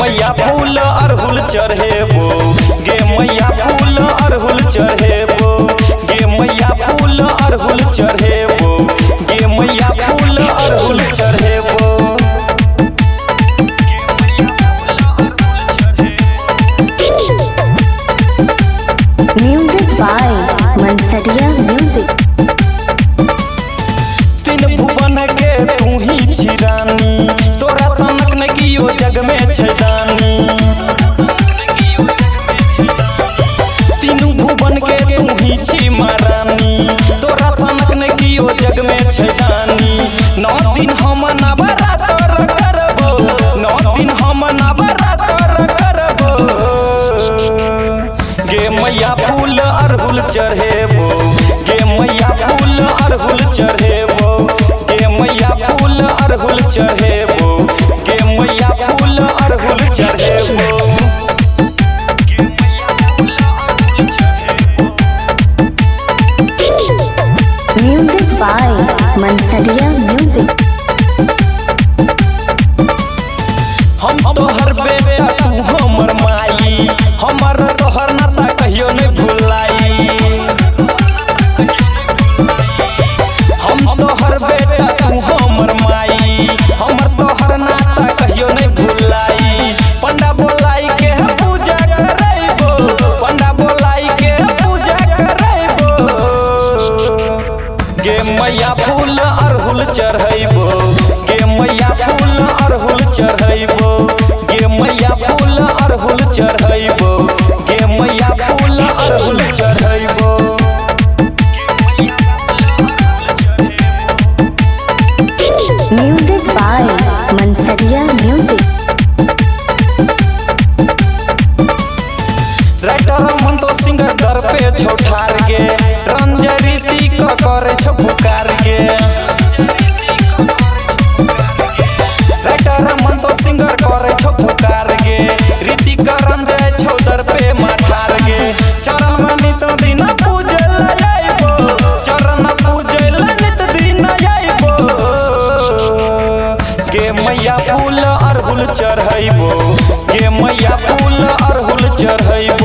मैया फूल अरहुल चढ़ेबो, गे मैया फूल अरहुल चढ़ेबो, गे मैया फूल अरहुल चढ़ेबो, गे मैया फूल अरहुल चढ़ेबो। Music by Mansariya music. तीन भुवन के तू ही छी रानी, तोरा सनक न कियो जग में छै जानी। तीनू भुवन के तू ही छी महारानी, तोरा सनक न कियो जग में छै जानी। 9 दिन हम नवरात्र करबो, 9 दिन हम नवरात्र करबो, गे मैया फूल अरहुल चढ़ेबो, गे मैया फूल अरहुल चढ़ेबो, गे मैया फूल अरहुल चढ़ेबो, गे मैया फूल अरहुल चढ़ेबो। Music by Mansariya music. हम तोहर बेटा तू हमर माई, हमर तोहर नाता कहियो नहीं भुलाई। हम तोहर बेटा तू हमर माई, हमर तोहर नाता कहियो नहीं भुलाई। पंडा बोलाई के पूजा करैबो, पंडा बोलाई के पूजा करैबो, गे मैया फूल अरहुल चढ़ैबो, गे मैया फूल अरहुल चढ़ैबो, गे मैया फूल अरहुल चढ़ैबो, गे मैया फूल अरहुल चढ़ैबो। Music by Mansariya music. Writer Manto singer दर पे छौ ठार गे, रंजय रीति क करे छ पुकार गे। राइटर मंतो सिंगर करे छ पुकार गे, रीति क रंजय छौ दर पे माठार गे। चरण में नित दिन पूजे आइबो, चरण पूजे नित दिन आइबो, गे मैया फूल अरहुल चढ़ैबो, गे मैया फूल अरहुल चढ़ैबो।